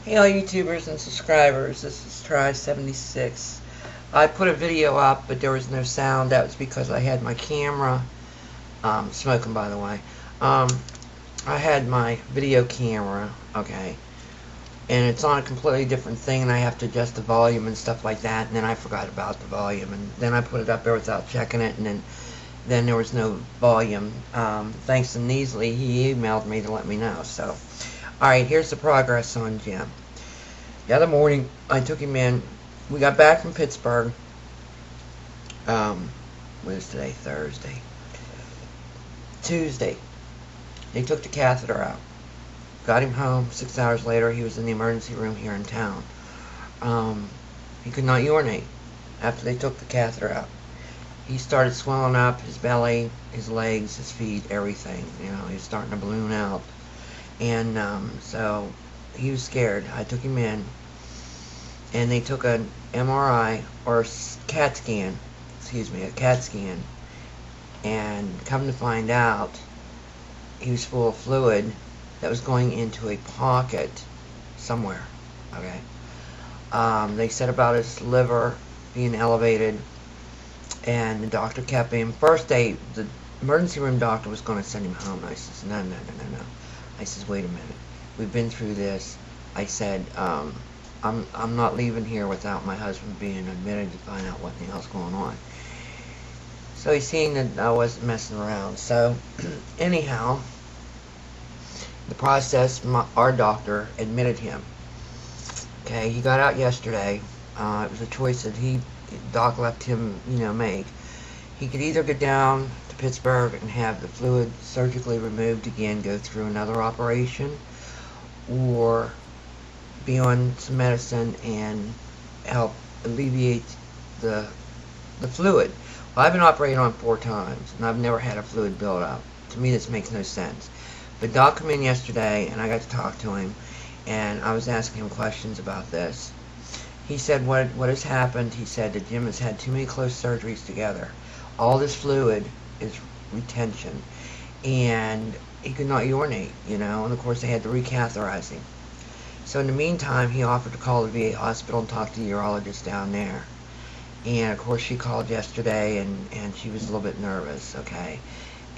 Hey all YouTubers and subscribers, this is Try76. I put a video up, but there was no sound. That was because I had my camera, smoking by the way. I had my video camera, okay, and it's on a completely different thing, and I have to adjust the volume and stuff like that, and then I forgot about the volume, and then I put it up there without checking it, and then there was no volume. Thanks to Neasley, he emailed me to let me know, so. Alright, here's the progress on Jim. The other morning, I took him in. We got back from Pittsburgh. What is today? Thursday. Tuesday. They took the catheter out. Got him home. 6 hours later, he was in the emergency room here in town. He could not urinate after they took the catheter out. He started swelling up, his belly, his legs, his feet, everything. You know, he was starting to balloon out. And so he was scared. I took him in, and they took an MRI or CAT scan, a CAT scan, and come to find out, he was full of fluid that was going into a pocket somewhere. Okay. They said about his liver being elevated, and the doctor kept him. First, the emergency room doctor was going to send him home. I says, no. I says, wait a minute. We've been through this. I said, I'm not leaving here without my husband being admitted to find out what the hell's going on. So he's seeing that I wasn't messing around. So, anyhow, the process, our doctor admitted him. Okay, he got out yesterday. It was a choice that Doc left him, make. He could either go down to Pittsburgh and have the fluid surgically removed again, go through another operation, or be on some medicine and help alleviate the fluid. Well, I've been operated on 4 times, and I've never had a fluid buildup. To me, this makes no sense. But Doc came in yesterday, and I got to talk to him, and I was asking him questions about this. He said what has happened. He said that Jim has had too many close surgeries together. All this fluid is retention, and he could not urinate, and of course they had to recatheterize him. So in the meantime, he offered to call the VA hospital and talk to the urologist down there. And of course she called yesterday, and she was a little bit nervous, okay?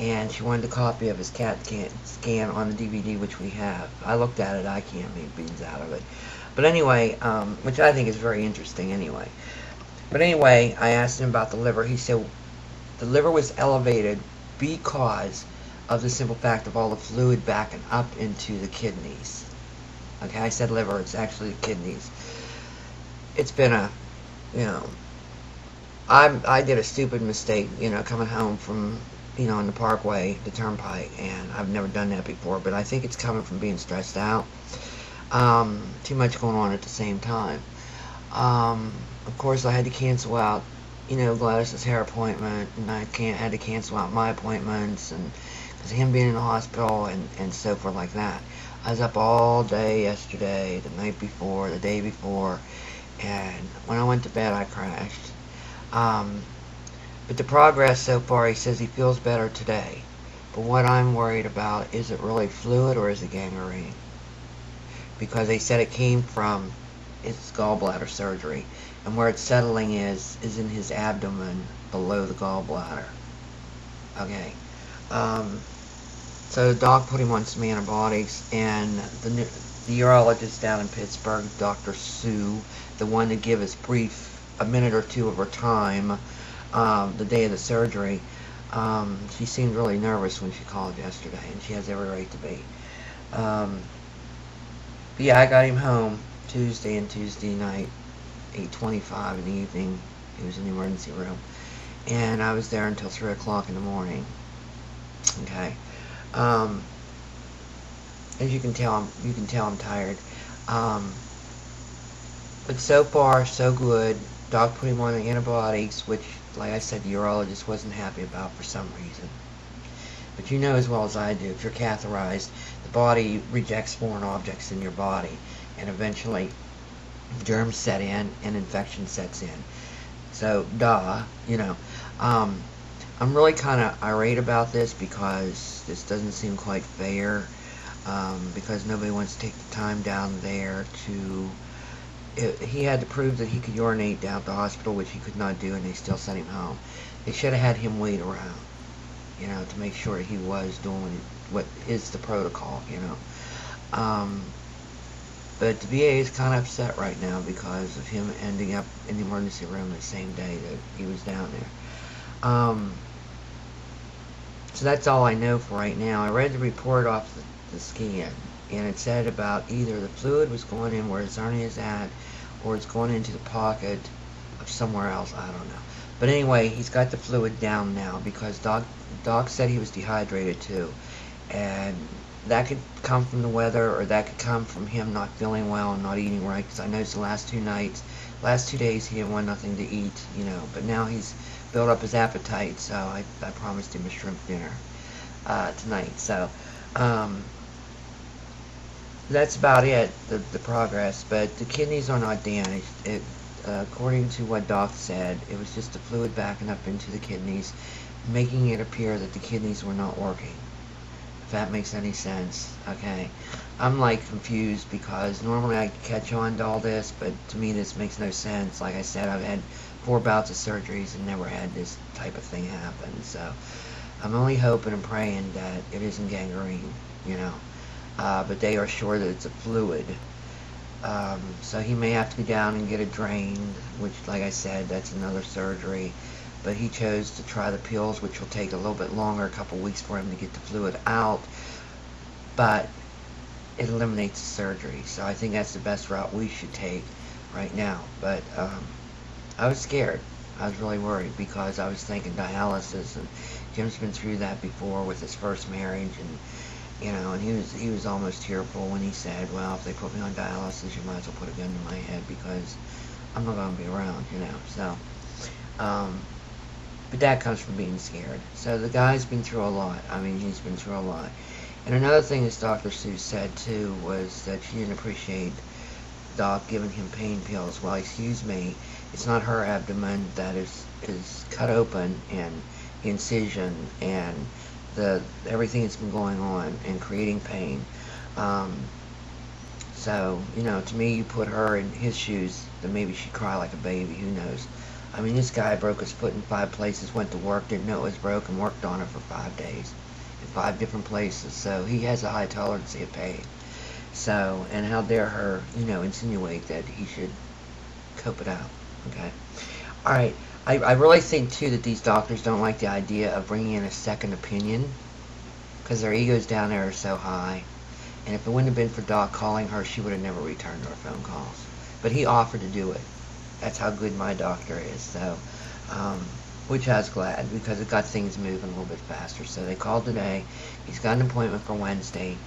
And she wanted a copy of his CAT scan on the DVD, which we have. I looked at it, I can't make beans out of it. But anyway, which I think is very interesting anyway. But anyway, I asked him about the liver. He said the liver was elevated because of the simple fact of all the fluid backing up into the kidneys. Okay, I said liver, it's actually the kidneys. It's been I did a stupid mistake, coming home from, on the Parkway, the Turnpike, and I've never done that before, but I think it's coming from being stressed out. Too much going on at the same time. Of course, I had to cancel out, Gladys's hair appointment, and I had to cancel out my appointments, and because of him being in the hospital and so forth like that. I was up all day yesterday, the night before, the day before, and when I went to bed, I crashed. But the progress so far, he says he feels better today. But what I'm worried about, is it really fluid or is it gangrene? Because they said it came from his gallbladder surgery, and where it's settling is in his abdomen below the gallbladder. Okay. So the doc put him on some antibiotics, and the urologist down in Pittsburgh, Dr. Sue, the one to give us a minute or two of her time, the day of the surgery, she seemed really nervous when she called yesterday, and she has every right to be. But yeah, I got him home Tuesday night, 8:25 in the evening. He was in the emergency room, and I was there until 3 o'clock in the morning. Okay. As you can tell, I'm tired. But so far, so good. Doc put him on the antibiotics, which, like I said, the urologist wasn't happy about for some reason. But you know as well as I do, if you're catheterized, the body rejects foreign objects in your body, and eventually germs set in and infection sets in. So, I'm really kind of irate about this because this doesn't seem quite fair. because nobody wants to take the time down there to. He had to prove that he could urinate down at the hospital, which he could not do, and they still sent him home. They should have had him wait around, to make sure he was doing what is the protocol, But the VA is kind of upset right now because of him ending up in the emergency room the same day that he was down there. So that's all I know for right now. I read the report off the scan, and it said about either the fluid was going in where his hernia is at, or it's going into the pocket of somewhere else. I don't know. But anyway, he's got the fluid down now because Doc said he was dehydrated too, and that could come from the weather, or that could come from him not feeling well and not eating right. Because I noticed the last 2 days he didn't want nothing to eat, But now he's built up his appetite, so I promised him a shrimp dinner tonight. So that's about it, the progress. But the kidneys are not damaged. According to what Doc said, it was just the fluid backing up into the kidneys, making it appear that the kidneys were not working. If that makes any sense, okay? I'm like confused because normally I catch on to all this, but to me this makes no sense. Like I said, I've had 4 bouts of surgeries and never had this type of thing happen. So I'm only hoping and praying that it isn't gangrene, But they are sure that it's a fluid. So he may have to go down and get it drained, which, like I said, that's another surgery. But he chose to try the pills, which will take a little bit longer, a couple weeks for him to get the fluid out. But it eliminates the surgery. So I think that's the best route we should take right now. But I was scared. I was really worried because I was thinking dialysis, and Jim's been through that before with his first marriage, and and he was almost tearful when he said, well, if they put me on dialysis, you might as well put a gun to my head because I'm not going to be around, So, but that comes from being scared. So the guy's been through a lot. I mean, he's been through a lot. And another thing that Dr. Sue said, too, was that she didn't appreciate Doc giving him pain pills. Well, excuse me, it's not her abdomen that is cut open, and incision, and everything that's been going on and creating pain. So, to me, you put her in his shoes, then maybe she'd cry like a baby. Who knows? I mean, this guy broke his foot in 5 places, went to work, didn't know it was broken, worked on it for 5 days in 5 different places. So he has a high tolerance of pain. So, and how dare her, insinuate that he should cope it out. Okay. All right. I really think, too, that these doctors don't like the idea of bringing in a second opinion because their egos down there are so high. And if it wouldn't have been for Doc calling her, she would have never returned our phone calls. But he offered to do it. That's how good my doctor is. So, which I was glad because it got things moving a little bit faster. So they called today. He's got an appointment for Wednesday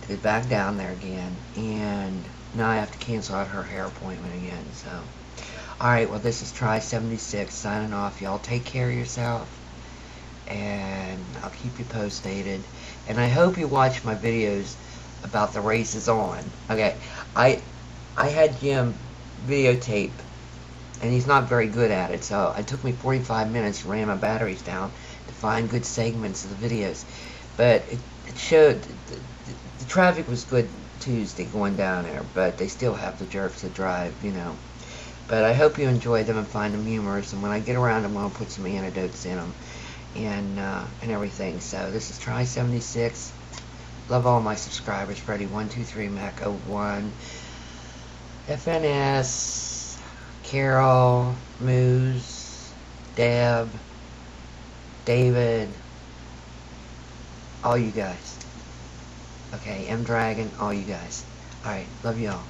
to get back down there again. And now I have to cancel out her hair appointment again. So, alright, well, this is Try76 signing off. Y'all take care of yourself. And I'll keep you posted. And I hope you watch my videos about the races on. Okay, I had Jim videotape, and he's not very good at it, so it took me 45 minutes to ram my batteries down to find good segments of the videos. But it showed the traffic was good Tuesday going down there, but they still have the jerks that drive, But I hope you enjoy them and find them humorous, and when I get around, I'm going to put some antidotes in them and everything. So this is Try76. Love all my subscribers. Freddy123, Mac01, FNS, Carol, Moose, Deb, David, all you guys. Okay, M Dragon, all you guys. Alright, love y'all.